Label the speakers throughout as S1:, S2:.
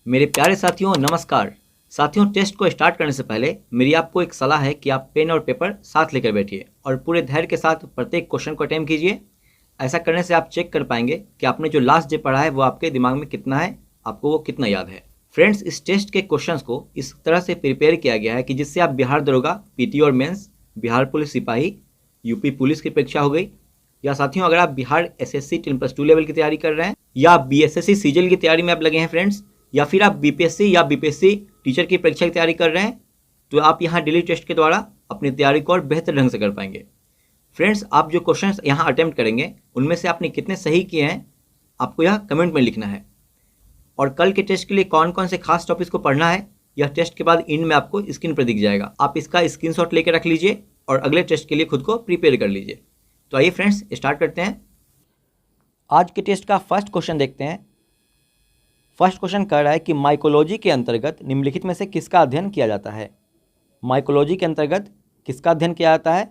S1: मेरे प्यारे साथियों नमस्कार। साथियों, टेस्ट को स्टार्ट करने से पहले मेरी आपको एक सलाह है कि आप पेन और पेपर साथ लेकर बैठिए और पूरे धैर्य के साथ प्रत्येक क्वेश्चन को अटेम्प्ट कीजिए। ऐसा करने से आप चेक कर पाएंगे कि आपने जो लास्ट डे पढ़ा है वो आपके दिमाग में कितना है, आपको वो कितना याद है। फ्रेंड्स, इस टेस्ट के क्वेश्चंस को इस तरह से प्रिपेयर किया गया है कि जिससे आप बिहार दरोगा, पीटी और मेंस, बिहार पुलिस सिपाही, यूपी पुलिस की परीक्षा हो गई, या साथियों अगर आप बिहार एसएससी 10+2 लेवल की तैयारी कर रहे हैं, या बीएसएससी सीजीएल की तैयारी में आप लगे हैं फ्रेंड्स, या फिर आप बीपीएससी या बीपीएससी टीचर की परीक्षा की तैयारी कर रहे हैं, तो आप यहाँ डेली टेस्ट के द्वारा अपनी तैयारी को और बेहतर ढंग से कर पाएंगे। फ्रेंड्स, आप जो क्वेश्चंस यहाँ अटेम्प्ट करेंगे उनमें से आपने कितने सही किए हैं आपको यह कमेंट में लिखना है। और कल के टेस्ट के लिए कौन कौन से खास टॉपिक्स को पढ़ना है यह टेस्ट के बाद इन में आपको स्क्रीन पर दिख जाएगा। आप इसका स्क्रीनशॉट लेकर रख लीजिए और अगले टेस्ट के लिए खुद को प्रिपेयर कर लीजिए। तो आइए फ्रेंड्स स्टार्ट करते हैं। आज के टेस्ट का फर्स्ट क्वेश्चन देखते हैं। फर्स्ट क्वेश्चन कह रहा है कि माइकोलॉजी के अंतर्गत निम्नलिखित में से किसका अध्ययन किया जाता है। माइकोलॉजी के अंतर्गत किसका अध्ययन किया जाता है?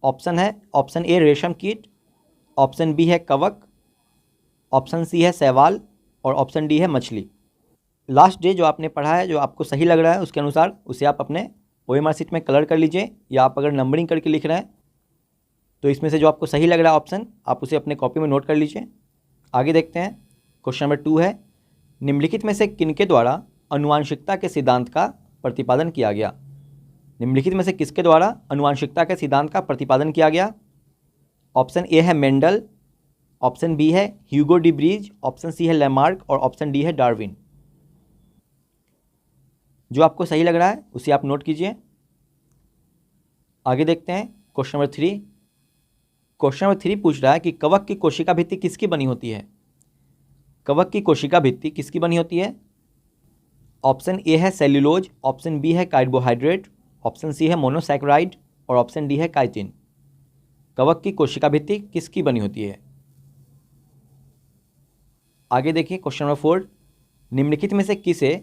S1: ऑप्शन है, ऑप्शन ए रेशम कीट, ऑप्शन बी है कवक, ऑप्शन सी है शैवाल और ऑप्शन डी है मछली। लास्ट डे जो आपने पढ़ा है, जो आपको सही लग रहा है उसके अनुसार उसे आप अपने ओएमआर शीट में कलर कर लीजिए, या आप अगर नंबरिंग करके लिख रहे हैं तो इसमें से जो आपको सही लग रहा है ऑप्शन आप उसे अपने कॉपी में नोट कर लीजिए। आगे देखते हैं। क्वेश्चन नंबर 2 है, निम्नलिखित में से किनके द्वारा आनुवांशिकता के सिद्धांत का प्रतिपादन किया गया। निम्नलिखित में से किसके द्वारा आनुवांशिकता के सिद्धांत का प्रतिपादन किया गया? ऑप्शन ए है मेंडल, ऑप्शन बी है Hugo de Vries, option C है लैमार्क और ऑप्शन डी है डार्विन। जो आपको सही लग रहा है उसे आप नोट कीजिए। आगे देखते हैं। Question number 3। क्वेश्चन नंबर 3 पूछ रहा है कि कवक की कोशिका भित्ति किसकी बनी होती है। कवक की कोशिका भित्ति किसकी बनी होती है? ऑप्शन ए है सेल्यूलोज, ऑप्शन बी है कार्बोहाइड्रेट, ऑप्शन सी है मोनोसैकेराइड और ऑप्शन डी है काइटिन। कवक की कोशिका भित्ति किसकी बनी होती है? आगे देखिए। Question number 4। निम्नलिखित में से किसे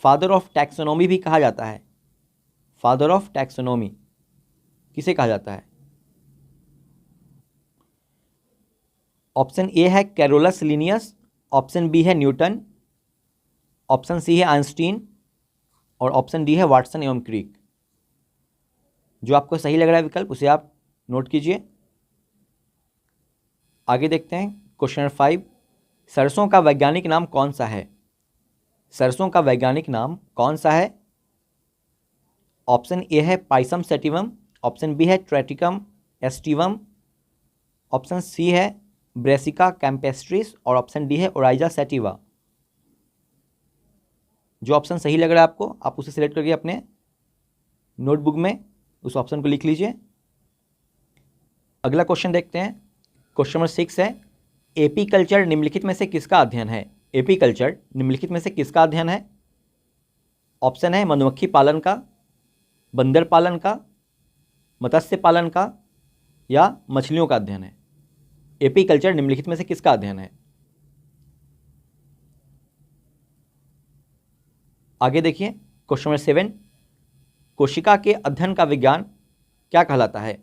S1: फादर ऑफ टैक्सोनॉमी भी कहा जाता है। फादर ऑफ टैक्सोनॉमी किसे कहा जाता है? ऑप्शन ए है कैरोलस लिनियस, ऑप्शन बी है न्यूटन, ऑप्शन सी है आइंस्टीन और ऑप्शन डी है वाटसन एवं क्रिक। जो आपको सही लग रहा है विकल्प उसे आप नोट कीजिए। आगे देखते हैं। Question number 5। सरसों का वैज्ञानिक नाम कौन सा है। सरसों का वैज्ञानिक नाम कौन सा है? ऑप्शन ए है पाइसम सेटिवम, ऑप्शन बी है ट्रेटिकम एस्टिवम, ऑप्शन सी है ब्रेसिका कैम्पेस्ट्रिस और ऑप्शन डी है ओराइजा सेटिवा। जो ऑप्शन सही लग रहा है आपको आप उसे सिलेक्ट करके अपने नोटबुक में उस ऑप्शन को लिख लीजिए। अगला क्वेश्चन देखते हैं। क्वेश्चन नंबर 6 है, एपी कल्चर निम्नलिखित में से किसका अध्ययन है। एपी कल्चर निम्नलिखित में से किसका अध्ययन है? ऑप्शन है मधुमक्खी पालन का, बंदर पालन का, मत्स्य पालन का या मछलियों का अध्ययन है। एपी कल्चर निम्नलिखित में से किसका अध्ययन है? आगे देखिए। Question number 7। कोशिका के अध्ययन का विज्ञान क्या कहलाता है।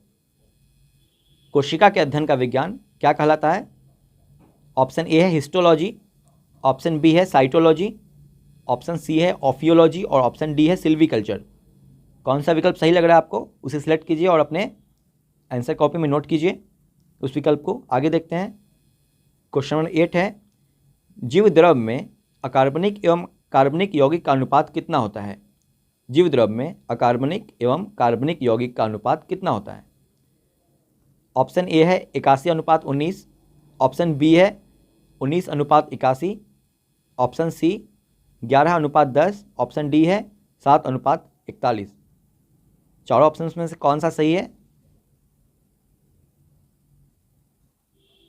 S1: कोशिका के अध्ययन का विज्ञान क्या कहलाता है? ऑप्शन ए है हिस्टोलॉजी, ऑप्शन बी है साइटोलॉजी, ऑप्शन सी है ऑफियोलॉजी और ऑप्शन डी है सिल्वीकल्चर। कौन सा विकल्प सही लग रहा है आपको उसे सिलेक्ट कीजिए और अपने आंसर कॉपी में नोट कीजिए उस विकल्प को। आगे देखते हैं। क्वेश्चन नंबर 8 है, जीव द्रव में अकार्बनिक एवं कार्बनिक यौगिक का अनुपात कितना होता है। जीव द्रव में अकार्बनिक एवं कार्बनिक यौगिक का अनुपात कितना होता है? ऑप्शन ए है 81:19, ऑप्शन बी है 19:81, ऑप्शन सी 11:10, ऑप्शन डी है 7:41। चारों ऑप्शन में से कौन सा सही है?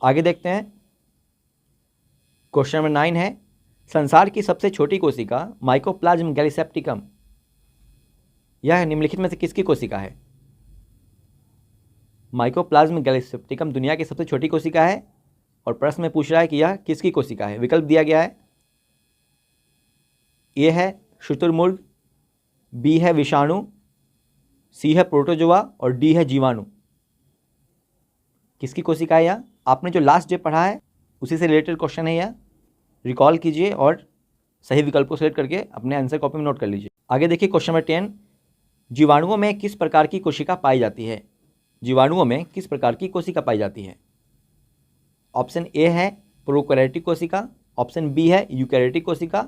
S1: आगे देखते हैं। क्वेश्चन नंबर 9 है, संसार की सबसे छोटी कोशिका माइकोप्लाज्म गैलीसेप्टिकम यह निम्नलिखित में से किसकी कोशिका है। माइकोप्लाज्म गैलीसेप्टिकम दुनिया की सबसे छोटी कोशिका है और प्रश्न में पूछ रहा है कि यह किसकी कोशिका है। विकल्प दिया गया है। ए है शुतुरमुर्ग, बी है विषाणु, सी है प्रोटोजोआ और डी है जीवाणु। किसकी कोशिका है यह? आपने जो लास्ट डे पढ़ा है उसी से रिलेटेड क्वेश्चन है यह। रिकॉल कीजिए और सही विकल्प को सिलेक्ट करके अपने आंसर कॉपी में नोट कर लीजिए। आगे देखिए क्वेश्चन नंबर 10, जीवाणुओं में किस प्रकार की कोशिका पाई जाती है? जीवाणुओं में किस प्रकार की कोशिका पाई जाती है? ऑप्शन ए है प्रोकैरियोटिक कोशिका, ऑप्शन बी है यूकैरियोटिक कोशिका,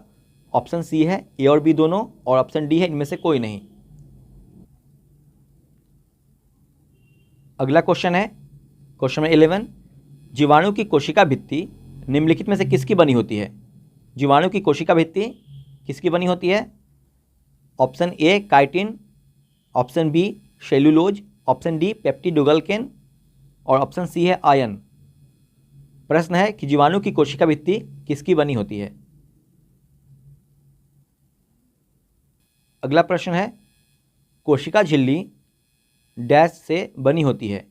S1: ऑप्शन सी है ए और बी दोनों, और ऑप्शन डी है इनमें से कोई नहीं। अगला क्वेश्चन है क्वेश्चन नंबर 11, जीवाणु की कोशिका भित्ति निम्नलिखित में से किसकी बनी होती है? जीवाणु की कोशिका भित्ति किसकी बनी होती है? Option A chitin, option B cellulose, option D peptidoglycan और ऑप्शन सी है आयन। प्रश्न है कि जीवाणु की कोशिका भित्ति किसकी बनी होती है? अगला प्रश्न है कोशिका झिल्ली डैश से बनी होती है।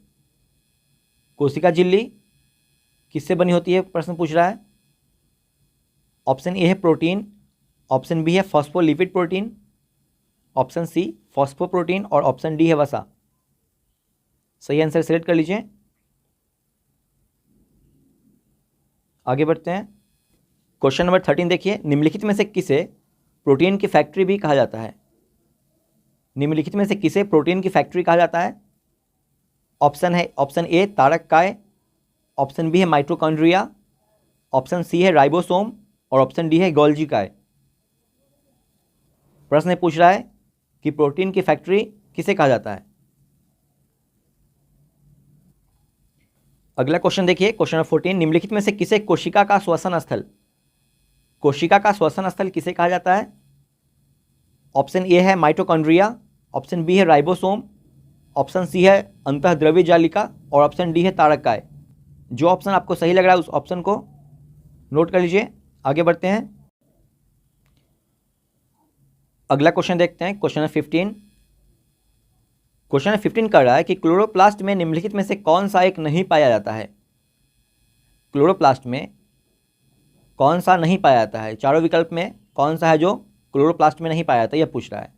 S1: कोशिका झिल्ली किससे बनी होती है प्रश्न पूछ रहा है। ऑप्शन ए है प्रोटीन, ऑप्शन बी है फॉस्फोलिपिड प्रोटीन, ऑप्शन सी फॉस्फोप्रोटीन और ऑप्शन डी है वसा। सही आंसर सेलेक्ट कर लीजिए। आगे बढ़ते हैं क्वेश्चन नंबर 13 देखिए, निम्नलिखित में से किसे प्रोटीन की फैक्ट्री भी कहा जाता है? निम्नलिखित में से किसे प्रोटीन की फैक्ट्री कहा जाता है? ऑप्शन ए तारककाय, ऑप्शन बी है माइटोकॉन्ड्रिया, ऑप्शन सी है राइबोसोम और ऑप्शन डी है गोल्जी काय। प्रश्न पूछ रहा है कि प्रोटीन की फैक्ट्री किसे कहा जाता है? अगला क्वेश्चन देखिए क्वेश्चन नंबर 14, निम्नलिखित में से किसे कोशिका का श्वसन स्थल किसे कहा जाता है? ऑप्शन ए है माइटोकॉन्ड्रिया, ऑप्शन बी है राइबोसोम, ऑप्शन सी है अंतःद्रव्य जालिका और ऑप्शन डी है तारककाय। जो ऑप्शन आपको सही लग रहा है उस ऑप्शन को नोट कर लीजिए। आगे बढ़ते हैं अगला क्वेश्चन देखते हैं क्वेश्चन नंबर 15। क्वेश्चन नंबर 15 कर रहा है कि क्लोरोप्लास्ट में निम्नलिखित में से कौन सा एक नहीं पाया जाता है? क्लोरोप्लास्ट में कौन सा नहीं पाया जाता है? चारों विकल्प में कौन सा है जो क्लोरोप्लास्ट में नहीं पाया जाता, यह पूछ रहा है।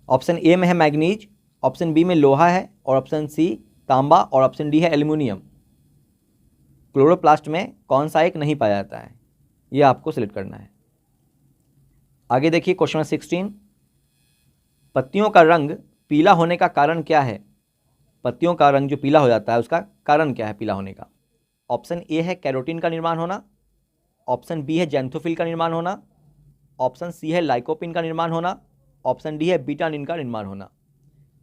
S1: ऑप्शन ए में है मैग्नीज, ऑप्शन बी में लोहा है और ऑप्शन सी तांबा और ऑप्शन डी है एल्युमिनियम। क्लोरोप्लास्ट में कौन सा एक नहीं पाया जाता है, यह आपको सिलेक्ट करना है। आगे देखिए क्वेश्चन 16, पत्तियों का रंग पीला होने का कारण क्या है? पत्तियों का रंग जो पीला हो जाता है उसका कारण क्या है पीला होने का? ऑप्शन ए है कैरोटीन का निर्माण होना, ऑप्शन बी है जैंथोफिल का निर्माण होना, ऑप्शन सी है लाइकोपिन का निर्माण होना, ऑप्शन डी है बीटानिन का निर्माण होना।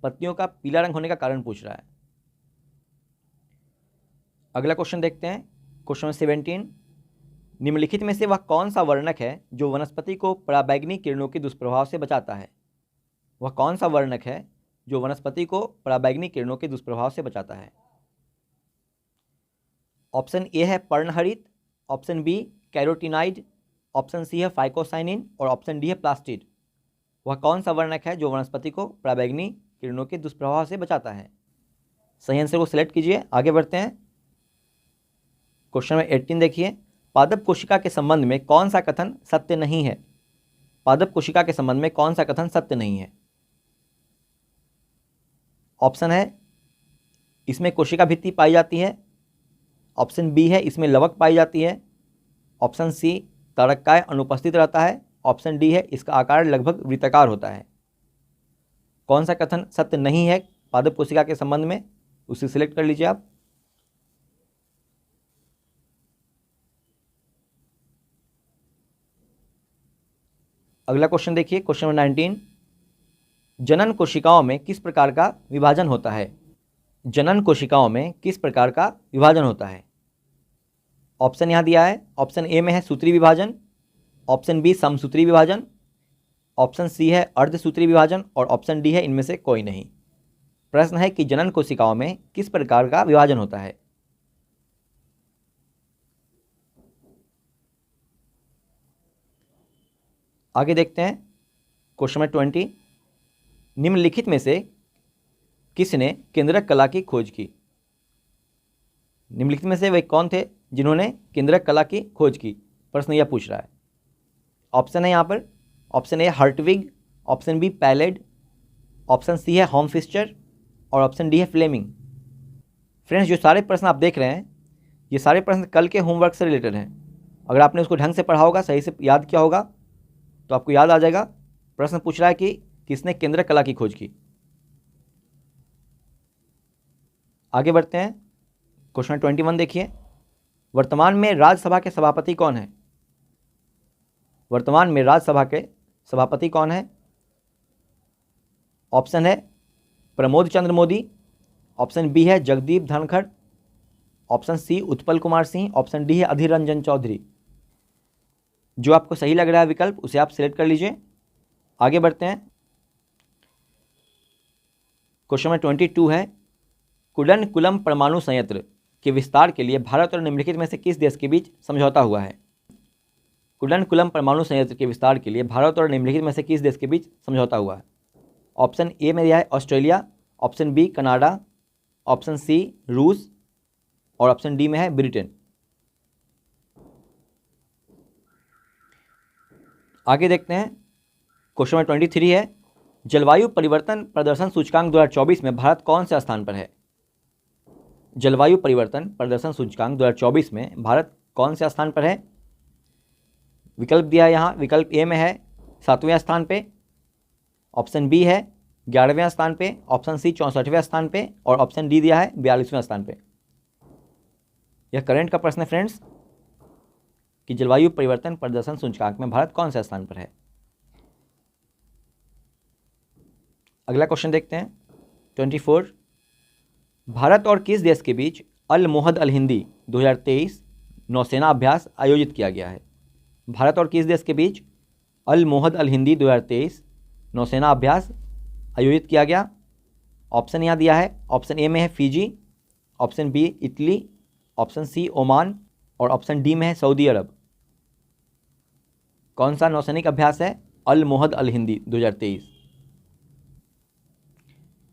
S1: पत्तियों का पीला रंग होने का कारण पूछ रहा है। अगला क्वेश्चन देखते हैं क्वेश्चन 17, निम्नलिखित में से वह कौन सा वर्णक है जो वनस्पति को पराबैंगनी किरणों के दुष्प्रभाव से बचाता है? वह कौन सा वर्णक है जो वनस्पति को पराबैंगनी किरणों के दुष्प्रभाव से बचाता है? ऑप्शन ए है पर्णहरित, option B carotenoid, option C है फाइकोसाइनिन और ऑप्शन डी है प्लास्टिड। वह कौन सा वर्णक है जो वनस्पति को पराबैंगनी किरणों के दुष्प्रभाव से बचाता है? सही आंसर को सिलेक्ट कीजिए। आगे बढ़ते हैं क्वेश्चन नंबर 18 देखिए, पादप कोशिका के संबंध में कौन सा कथन सत्य नहीं है? पादप कोशिका के संबंध में कौन सा कथन सत्य नहीं है? ऑप्शन है इसमें कोशिका भित्ति पाई जाती है, ऑप्शन बी है इसमें लवक पाई जाती है, ऑप्शन सी तारककाय अनुपस्थित रहता है, ऑप्शन डी है इसका आकार लगभग वृत्ताकार होता है। कौन सा कथन सत्य नहीं है पादप कोशिका के संबंध में, उसे सिलेक्ट कर लीजिए आप। अगला क्वेश्चन देखिए क्वेश्चन नंबर 19, जनन कोशिकाओं में किस प्रकार का विभाजन होता है? जनन कोशिकाओं में किस प्रकार का विभाजन होता है? ऑप्शन यहाँ दिया है, ऑप्शन ए में है सूत्री विभाजन, ऑप्शन बी समसूत्री विभाजन, ऑप्शन सी है अर्धसूत्री विभाजन और ऑप्शन डी है इनमें से कोई नहीं। प्रश्न है कि जनन कोशिकाओं में किस प्रकार का विभाजन होता है? आगे देखते हैं क्वेश्चन नंबर 20, निम्नलिखित में से किसने केंद्रक कला की खोज की? निम्नलिखित में से वे कौन थे जिन्होंने केंद्रक कला की खोज की? प्रश्न यह पूछ रहा है। ऑप्शन है यहाँ पर, option A Hertwig, option B Palade, option C है होमफिस्टर और ऑप्शन डी है फ्लेमिंग। फ्रेंड्स, जो सारे प्रश्न आप देख रहे हैं ये सारे प्रश्न कल के होमवर्क से रिलेटेड हैं। अगर आपने उसको ढंग से पढ़ा होगा, सही से याद किया होगा, तो आपको याद आ जाएगा। प्रश्न पूछ रहा है कि किसने केंद्रक कला की खोज की। आगे बढ़ते हैं, क्वेश्चन 21 देखिए। वर्तमान में राज्यसभा के सभापति कौन है? वर्तमान में राज्यसभा के सभापति कौन है? ऑप्शन है प्रमोद चंद्र मोदी, ऑप्शन बी है Jagdeep Dhankhar, option C Utpal Kumar Singh, option D है अधीर रंजन चौधरी। जो आपको सही लग रहा है विकल्प उसे आप सिलेक्ट कर लीजिए। आगे बढ़ते हैं, क्वेश्चन नंबर 22 है, कुडनकुलम परमाणु संयंत्र के विस्तार के लिए भारत और निम्नलिखित में से किस देश के बीच समझौता हुआ है? कुडनकुलम परमाणु संयंत्र के विस्तार के लिए भारत और निम्नलिखित में से किस देश के बीच समझौता हुआ है? ऑप्शन ए में दिया है Australia, option B Canada, option C रूस और ऑप्शन डी में है ब्रिटेन। आगे देखते हैं, क्वेश्चन नंबर 23 है, जलवायु परिवर्तन प्रदर्शन सूचकांक 2024 में भारत कौन से स्थान पर है? जलवायु परिवर्तन प्रदर्शन सूचकांक 2024 में भारत कौन से स्थान पर है? विकल्प दिया है यहाँ। विकल्प ए में है 7वें स्थान पे, ऑप्शन बी है 11वें स्थान पे, ऑप्शन सी 64वें स्थान पे और ऑप्शन डी दिया है 42वें स्थान पे। यह करंट का प्रश्न है फ्रेंड्स कि जलवायु परिवर्तन प्रदर्शन सूचकांक में भारत कौन से स्थान पर है। अगला क्वेश्चन देखते हैं 24, भारत और किस देश के बीच अल मोहद अल हिंदी 2023 नौसेना अभ्यास आयोजित किया गया है? भारत और किस देश के बीच अल मोहद अल हिंदी 2023 नौसेना अभ्यास आयोजित किया गया? ऑप्शन यहाँ दिया है। ऑप्शन ए में है Fiji, option B Italy, option C Oman और ऑप्शन डी में है सऊदी अरब। कौन सा नौसैनिक अभ्यास है? अल मोहद अल हिंदी 2023।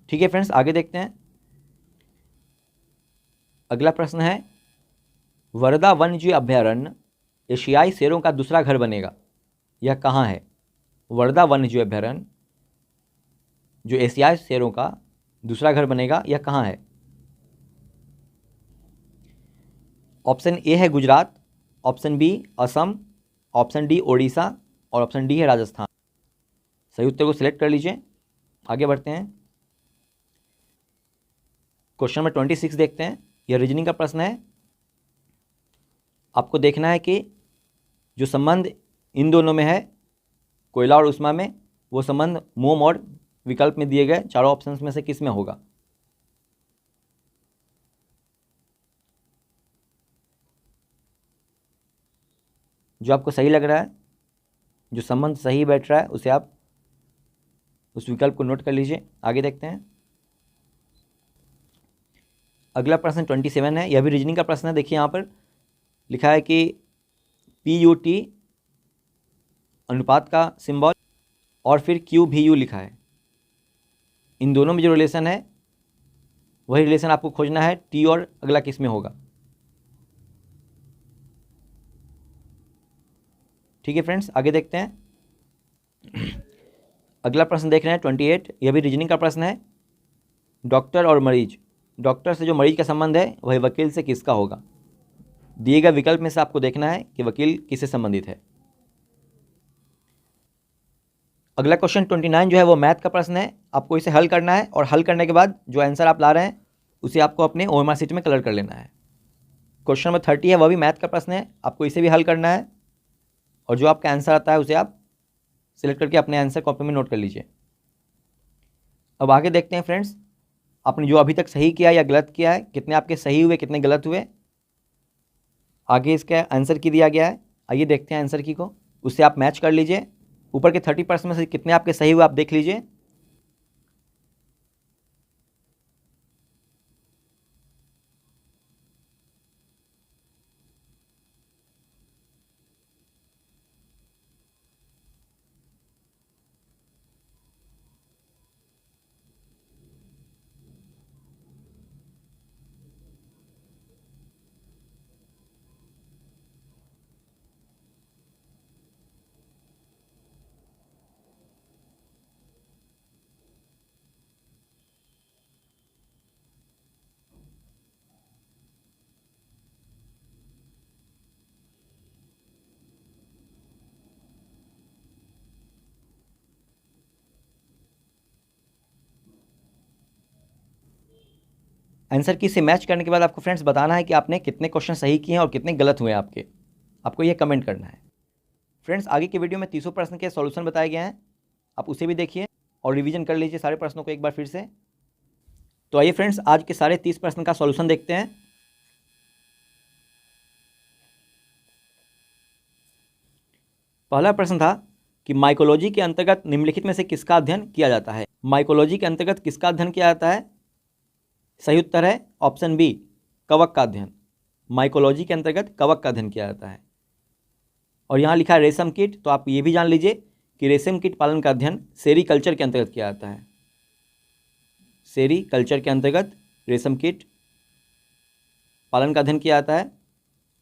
S1: ठीक है फ्रेंड्स, आगे देखते हैं। अगला प्रश्न है, वर्धा वन्यजीव अभयारण्य एशियाई शेरों का दूसरा घर बनेगा, यह कहाँ है? वर्धा वन्यजीव अभयारण्य जो एशियाई शेरों का दूसरा घर बनेगा, यह कहाँ है? ऑप्शन ए है Gujarat, option B Assam, option D Odisha और ऑप्शन डी है राजस्थान। सही उत्तर को सिलेक्ट कर लीजिए। आगे बढ़ते हैं, क्वेश्चन नंबर 26 देखते हैं। यह रीजनिंग का प्रश्न है। आपको देखना है कि जो संबंध इन दोनों में है, कोयला और उष्मा में, वो संबंध मोम और विकल्प में दिए गए चारों ऑप्शंस में से किस में होगा। जो आपको सही लग रहा है, जो संबंध सही बैठ रहा है, उसे आप उस विकल्प को नोट कर लीजिए। आगे देखते हैं, अगला प्रश्न 27 है। यह भी रीजनिंग का प्रश्न है। देखिए यहाँ पर लिखा है कि PUT अनुपात का सिंबल और फिर QVU लिखा है। इन दोनों में जो रिलेशन है वही रिलेशन आपको खोजना है, T और अगला किस में होगा। ठीक है फ्रेंड्स, आगे देखते हैं। अगला प्रश्न देख रहे हैं 28। यह भी रीजनिंग का प्रश्न है। डॉक्टर और मरीज, डॉक्टर से जो मरीज का संबंध है वही वकील से किसका होगा। दिए गए विकल्प में से आपको देखना है कि वकील किससे संबंधित है। अगला क्वेश्चन 29 जो है वो मैथ का प्रश्न है। आपको इसे हल करना है और हल करने के बाद जो आंसर आप ला रहे हैं उसे आपको अपने OMR शीट में कलर कर लेना है। क्वेश्चन नंबर 30 है, वह भी मैथ का प्रश्न है। आपको इसे भी हल करना है और जो आपका आंसर आता है उसे आप सिलेक्ट करके अपने आंसर कॉपी में नोट कर लीजिए। अब आगे देखते हैं फ्रेंड्स, आपने जो अभी तक सही किया या गलत किया है, कितने आपके सही हुए कितने गलत हुए, आगे इसका आंसर की दिया गया है। आइए देखते हैं आंसर की को, उससे आप मैच कर लीजिए। ऊपर के 30% में से कितने आपके सही हुए आप देख लीजिए। आंसर की से मैच करने के बाद आपको फ्रेंड्स बताना है कि आपने कितने क्वेश्चन सही किए हैं और कितने गलत हुए हैं आपके, आपको ये कमेंट करना है। फ्रेंड्स आगे के वीडियो में 300 प्रश्न के सॉल्यूशन बताए गए हैं, आप उसे भी देखिए और रिवीजन कर लीजिए सारे प्रश्नों को एक बार फिर से। तो आइए फ्रेंड्स आज के सारे 30 प्रश्न का सॉल्यूशन देखते हैं। पहला प्रश्न था कि माइकोलॉजी के अंतर्गत निम्नलिखित में से किसका अध्ययन किया जाता है। माइकोलॉजी के अंतर्गत किसका अध्ययन किया जाता है? सही उत्तर है ऑप्शन बी, कवक का अध्ययन। माइकोलॉजी के अंतर्गत कवक का अध्ययन किया जाता है। और यहाँ लिखा है रेशम कीट, तो आप ये भी जान लीजिए कि रेशम कीट पालन का अध्ययन सेरीकल्चर के अंतर्गत किया जाता है। सेरीकल्चर के अंतर्गत रेशम कीट पालन का अध्ययन किया जाता है।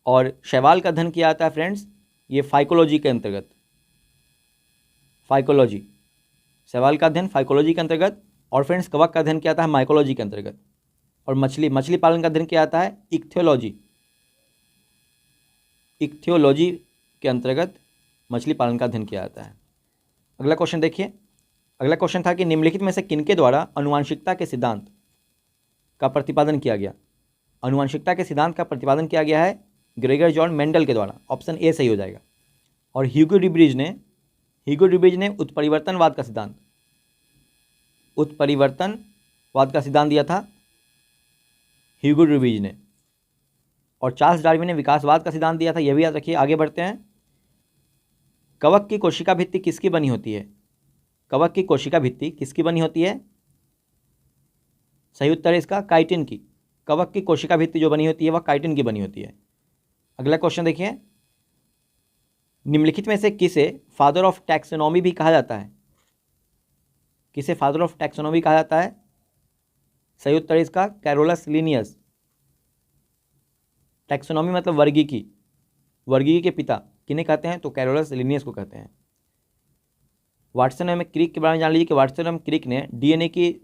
S1: और शैवाल का अध्ययन किया जाता है फ्रेंड्स, ये फाइकोलॉजी के अंतर्गत। फाइकोलॉजी, शैवाल का अध्ययन फाइकोलॉजी के अंतर्गत। और फ्रेंड्स कवक का अध्ययन किया जाता है माइकोलॉजी के अंतर्गत। और मछली पालन का अध्ययन किया जाता है इक्थियोलॉजी। इक्थियोलॉजी के अंतर्गत मछली पालन का अध्ययन किया जाता है। अगला क्वेश्चन देखिए। अगला क्वेश्चन था कि निम्नलिखित में से किनके द्वारा आनुवंशिकता के सिद्धांत का प्रतिपादन किया गया। आनुवंशिकता के सिद्धांत का प्रतिपादन किया गया है ग्रेगर जॉन मेंडल के द्वारा। ऑप्शन ए सही हो जाएगा। और ह्यूगो डुब्रिज ने उत्परिवर्तनवाद का सिद्धांत दिया था ह्यूगो डुब्रिज ने। और चार्ल्स डार्विन ने विकासवाद का सिद्धांत दिया था, यह भी याद रखिए। आगे बढ़ते हैं। कवक की कोशिका भित्ति किसकी बनी होती है? कवक की कोशिका भित्ति किसकी बनी होती है? सही उत्तर है इसका काइटिन की। कवक की कोशिका भित्ति जो बनी होती है वह काइटिन की बनी होती है। अगला क्वेश्चन देखिए। निम्नलिखित में से किसे फादर ऑफ टैक्सोनॉमी भी कहा जाता है? किसे फादर ऑफ टैक्सोनॉमी कहा जाता है? सही उत्तर है इसका कैरोलस लिनियस। टैक्सोनॉमी मतलब वर्गीकी के पिता किन्हें कहते हैं? तो कैरोलस लिनियस को कहते हैं। वाटसन एवं क्रिक के बारे में जान लीजिए कि वाटसन एवं क्रिक ने डीएनए की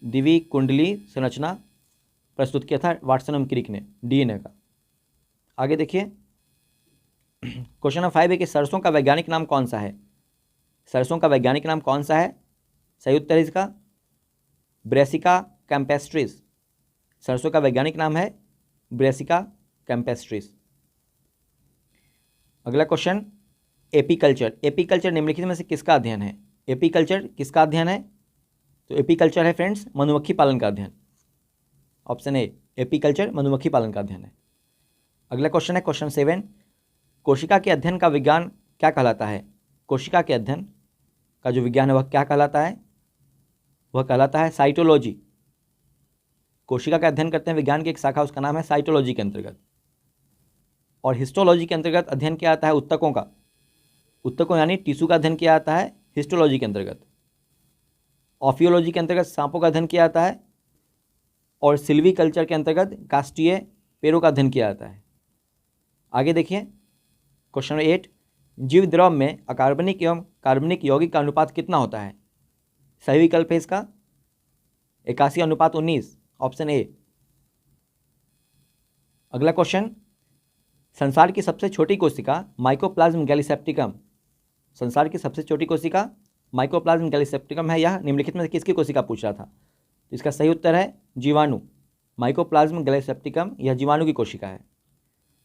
S1: द्विकुंडली संरचना प्रस्तुत किया था वाटसन एवं क्रिक ने डीएनए का। आगे देखिए। क्वेश्चन नंबर 5 है कि सरसों का वैज्ञानिक नाम कौन सा है? सरसों का वैज्ञानिक नाम कौन सा है? सही उत्तर है इसका ब्रेसिका कैम्पेस्ट्रिस। सरसों का वैज्ञानिक नाम है ब्रेसिका कैम्पेस्ट्रिस। अगला क्वेश्चन एपीकल्चर निम्नलिखित में से किसका अध्ययन है? एपीकल्चर किसका अध्ययन है? तो एपीकल्चर है फ्रेंड्स मधुमक्खी पालन का अध्ययन। ऑप्शन ए, एपीकल्चर मधुमक्खी पालन का अध्ययन है। अगला क्वेश्चन है क्वेश्चन 7, कोशिका के अध्ययन का विज्ञान क्या कहलाता है? कोशिका के अध्ययन का जो विज्ञान है वह क्या कहलाता है? वह कहलाता है साइटोलॉजी। कोशिका का अध्ययन करते हैं विज्ञान की एक शाखा, उसका नाम है साइटोलॉजी के अंतर्गत। और हिस्टोलॉजी के अंतर्गत अध्ययन किया जाता है उत्तकों यानी टिश्यू का अध्ययन किया जाता है हिस्टोलॉजी के अंतर्गत। ऑफियोलॉजी के अंतर्गत सांपों का अध्ययन किया जाता है। और सिल्वी कल्चर के अंतर्गत कास्टीय पेड़ों का अध्ययन किया जाता है। आगे देखिए क्वेश्चन 8, जीव द्रव में अकार्बनिक एवं कार्बनिक यौगिक का अनुपात कितना होता है? सही विकल्प है इसका 81:19। Option A. अगला क्वेश्चन, संसार की सबसे छोटी कोशिका माइकोप्लाज्म गैलीसेप्टिकम। संसार की सबसे छोटी कोशिका माइकोप्लाज्म गैलीसेप्टिकम है। यह निम्नलिखित में से किसकी कोशिका पूछ रहा था? तो इसका सही उत्तर है जीवाणु। माइकोप्लाज्म गैलीसेप्टिकम यह जीवाणु की कोशिका है।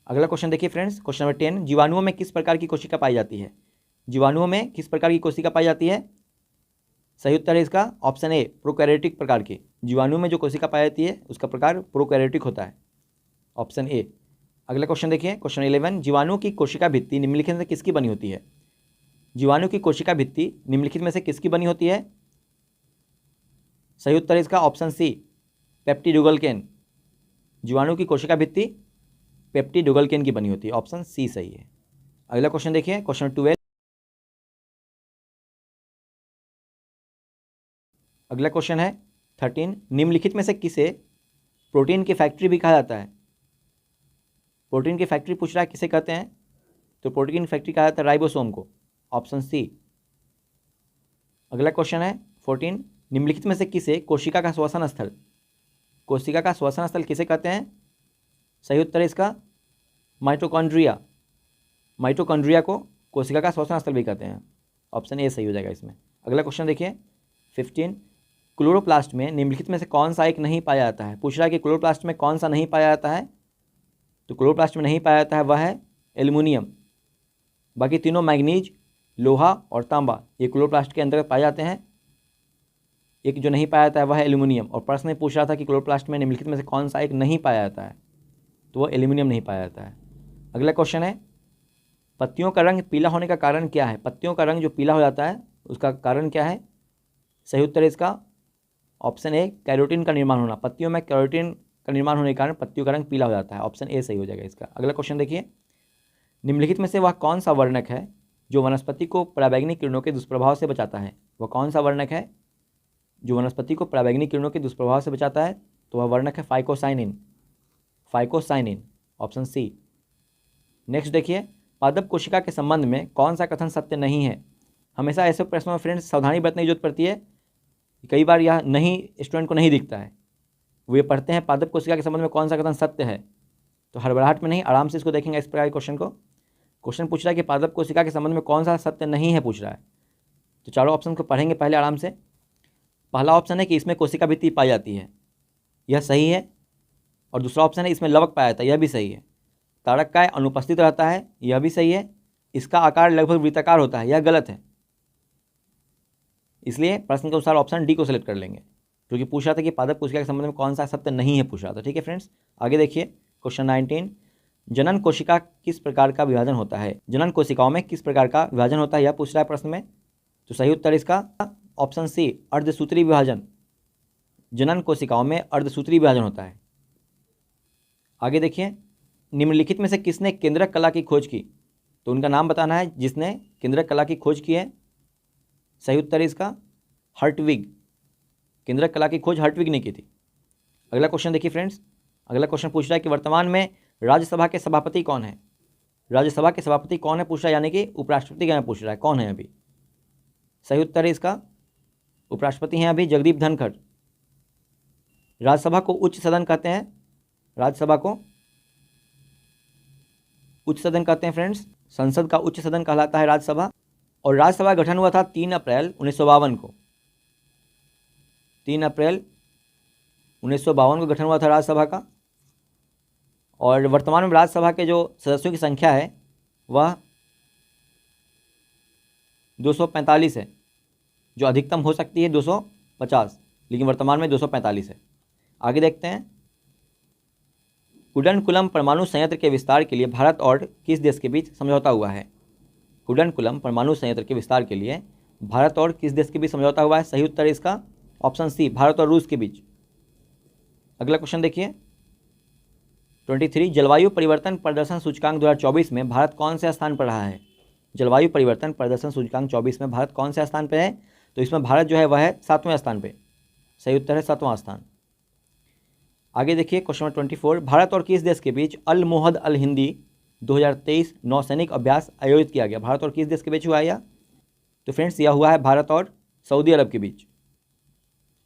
S1: अगला क्वेश्चन देखिए फ्रेंड्स, क्वेश्चन नंबर 10, जीवाणुओं में किस प्रकार की कोशिका पाई जाती है? जीवाणुओं में किस प्रकार की कोशिका पाई जाती है? सही उत्तर है इसका ऑप्शन ए, प्रोकैरियोटिक प्रकार की। जीवाणुओं में जो कोशिका पाई जाती है उसका प्रकार प्रोकैरियोटिक होता है। ऑप्शन ए। अगला क्वेश्चन देखिए क्वेश्चन 11, जीवाणुओं की कोशिका भित्ति निम्नलिखित में से किसकी बनी होती है? जीवाणु की कोशिका भित्ति निम्नलिखित में से किसकी बनी होती है? सही उत्तर है इसका ऑप्शन सी, पेप्टिडोग्लाइकेन। जीवाणु की कोशिका भित्ति पेप्टिडोग्लाइकेन की बनी होती है। ऑप्शन सी सही है। अगला क्वेश्चन देखिए क्वेश्चन 12। अगला क्वेश्चन है 13, निम्नलिखित में से किसे प्रोटीन की फैक्ट्री भी कहा जाता है? प्रोटीन की फैक्ट्री पूछ रहा है, किसे कहते हैं? तो प्रोटीन फैक्ट्री कहा जाता है राइबोसोम को। Option C. अगला क्वेश्चन है 14, निम्नलिखित में से किसे कोशिका का श्वसन स्थल किसे कहते हैं? सही उत्तर है इसका माइटोकॉन्ड्रिया। माइटोकॉन्ड्रिया को कोशिका का श्वसन स्थल भी कहते हैं। ऑप्शन ए सही हो जाएगा इसमें। अगला क्वेश्चन देखिए 15, क्लोरोप्लास्ट में निम्नलिखित में से कौन सा एक नहीं पाया जाता है। पूछ रहा है कि क्लोरोप्लास्ट में कौन सा नहीं पाया जाता है। तो क्लोरोप्लास्ट में नहीं पाया जाता है वह है एल्युमिनियम। बाकी तीनों मैग्नीज, लोहा और तांबा ये क्लोरोप्लास्ट के अंतर्गत पाए जाते हैं। एक जो नहीं पाया जाता है वह है एल्युमिनियम। और प्रश्न में पूछ रहा था कि क्लोरोप्लास्ट में निम्नलिखित में से कौन सा एक नहीं पाया जाता है, तो वह एल्युमिनियम नहीं पाया जाता है। अगला क्वेश्चन है पत्तियों का रंग पीला होने का कारण क्या है। पत्तियों का रंग जो पीला हो जाता है उसका कारण क्या है। सही उत्तर है इसका ऑप्शन ए कैरोटीन का निर्माण होना। पत्तियों में कैरोटीन का निर्माण होने के कारण पत्तियों का रंग पीला हो जाता है। ऑप्शन ए सही हो जाएगा इसका। अगला क्वेश्चन देखिए निम्नलिखित में से वह कौन सा वर्णक है जो वनस्पति को पराबैंगनी किरणों के दुष्प्रभाव से बचाता है। वह कौन सा वर्णक है जो वनस्पति को पराबैंगनी किरणों के दुष्प्रभाव से बचाता है। तो वह वर्णक है phycocyanin. Phycocyanin option C. Next देखिए पादप कोशिका के संबंध में कौन सा कथन सत्य नहीं है। हमेशा ऐसे प्रश्नों में फ्रेंड्स सावधानी बरतने की जरूरत पड़ती है। कई बार यह नहीं स्टूडेंट को नहीं दिखता है, वो ये पढ़ते हैं पादप कोशिका के संबंध में कौन सा कथन सत्य है। तो हड़बड़ाहट में नहीं, आराम से इसको देखेंगे। इस प्रकार के क्वेश्चन को क्वेश्चन पूछ रहा है कि पादप कोशिका के संबंध में कौन सा सत्य नहीं है पूछ रहा है। तो चारों ऑप्शन को पढ़ेंगे पहले आराम से। पहला ऑप्शन है कि इसमें कोशिका भित्ति पाई जाती है, यह सही है। और दूसरा ऑप्शन है इसमें लवक पाया जाता है, यह भी सही है। तारककाय अनुपस्थित रहता है, यह भी सही है। इसका आकार लगभग वृत्ताकार होता है, यह गलत है। इसलिए प्रश्न के अनुसार ऑप्शन डी को सिलेक्ट कर लेंगे, क्योंकि पूछ रहा था कि पादप कोशिका के संबंध में कौन सा सत्य नहीं है पूछ रहा था। ठीक है फ्रेंड्स, आगे देखिए क्वेश्चन 19, जनन कोशिका किस प्रकार का विभाजन होता है। जनन कोशिकाओं में किस प्रकार का विभाजन होता है यह पूछ रहा है प्रश्न में। तो सही उत्तर इसका ऑप्शन सी अर्धसूत्री विभाजन। जनन कोशिकाओं में अर्धसूत्री विभाजन होता है। आगे देखिए निम्नलिखित में से किसने केंद्रक कला की खोज की। तो उनका नाम बताना है जिसने केंद्रक कला की खोज की है। सही उत्तर इसका हर्टविग। केंद्रक कला की खोज हर्टविग ने की थी। अगला क्वेश्चन देखिए फ्रेंड्स, अगला क्वेश्चन पूछ रहा है कि वर्तमान में राज्यसभा के सभापति कौन है। राज्यसभा के सभापति कौन है पूछ रहा है, यानी कि उपराष्ट्रपति का पूछ रहा है कौन है अभी। सही उत्तर है इसका उपराष्ट्रपति हैं अभी जगदीप धनखड़। राज्यसभा को उच्च सदन कहते हैं। राज्यसभा को उच्च सदन कहते हैं फ्रेंड्स। संसद का उच्च सदन कहलाता है राज्यसभा। और राज्यसभा का गठन हुआ था 3 अप्रैल 1952 को। 3 अप्रैल 1952 को गठन हुआ था राज्यसभा का। और वर्तमान में राज्यसभा के जो सदस्यों की संख्या है वह 245 है। जो अधिकतम हो सकती है 250, लेकिन वर्तमान में 245 है। आगे देखते हैं कुडनकुलम परमाणु संयंत्र के विस्तार के लिए भारत और किस देश के बीच समझौता हुआ है। कुडनकुलम परमाणु संयंत्र के विस्तार के लिए भारत और किस देश के बीच समझौता हुआ है। सही उत्तर इसका ऑप्शन सी भारत और रूस के बीच। अगला क्वेश्चन देखिए 23, जलवायु परिवर्तन प्रदर्शन सूचकांक 2024 में भारत कौन से स्थान पर रहा है। जलवायु परिवर्तन प्रदर्शन सूचकांक 24 में भारत कौन से स्थान पर है। तो इसमें भारत जो है वह है 7वें स्थान पे। सही उत्तर है 7वां स्थान। आगे देखिए क्वेश्चन नंबर 24, भारत और किस देश के बीच अल मोहद अल हिंदी 2023 नौसैनिक अभ्यास आयोजित किया गया। भारत और किस देश के बीच हुआ यह। तो फ्रेंड्स यह हुआ है भारत और सऊदी अरब के बीच।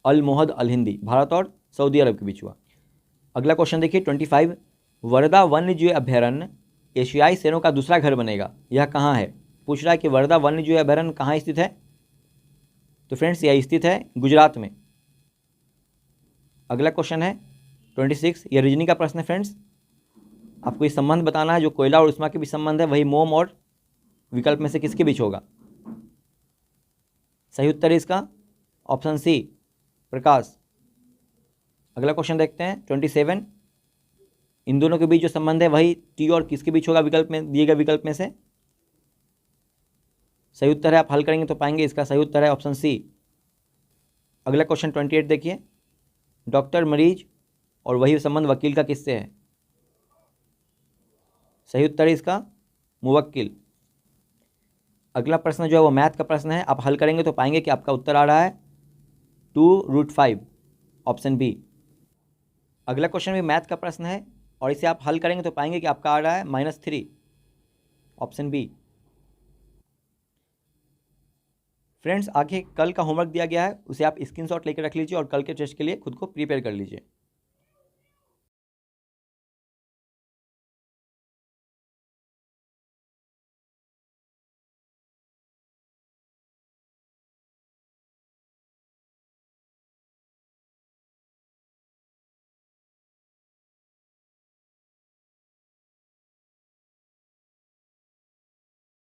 S1: अल मोहद अल हिंदी भारत और सऊदी अरब के बीच हुआ। अगला क्वेश्चन देखिए 25, वर्धा वन्यजीव अभयारण्य एशियाई शेरों का दूसरा घर बनेगा, यह कहाँ है। पूछ रहा है कि वर्धा वन्यजीव अभयारण्य कहाँ स्थित है। तो फ्रेंड्स यह स्थित है गुजरात में। अगला क्वेश्चन है 26, यह रीजनिंग का प्रश्न है फ्रेंड्स। आपको ये संबंध बताना है जो कोयला और उष्मा के बीच संबंध है, वही मोम और विकल्प में से किसके बीच होगा। सही उत्तर है इसका ऑप्शन सी प्रकाश। अगला क्वेश्चन देखते हैं 27, इन दोनों के बीच जो संबंध है वही टी और किसके बीच होगा विकल्प में दिए गए विकल्प में से। सही उत्तर है, आप हल करेंगे तो पाएंगे, इसका सही उत्तर है ऑप्शन सी। अगला क्वेश्चन 28 देखिए, डॉक्टर मरीज और वही संबंध वकील का किससे है। सही उत्तर है इसका मुवक्किल। अगला प्रश्न जो है वो मैथ का प्रश्न है, आप हल करेंगे तो पाएंगे कि आपका उत्तर आ रहा है 2√5 ऑप्शन बी। अगला क्वेश्चन भी मैथ का प्रश्न है और इसे आप हल करेंगे तो पाएंगे कि आपका आ रहा है -3 ऑप्शन बी। फ्रेंड्स आगे कल का होमवर्क दिया गया है, उसे आप स्क्रीनशॉट लेकर रख लीजिए और कल के टेस्ट के लिए खुद को प्रिपेयर कर लीजिए।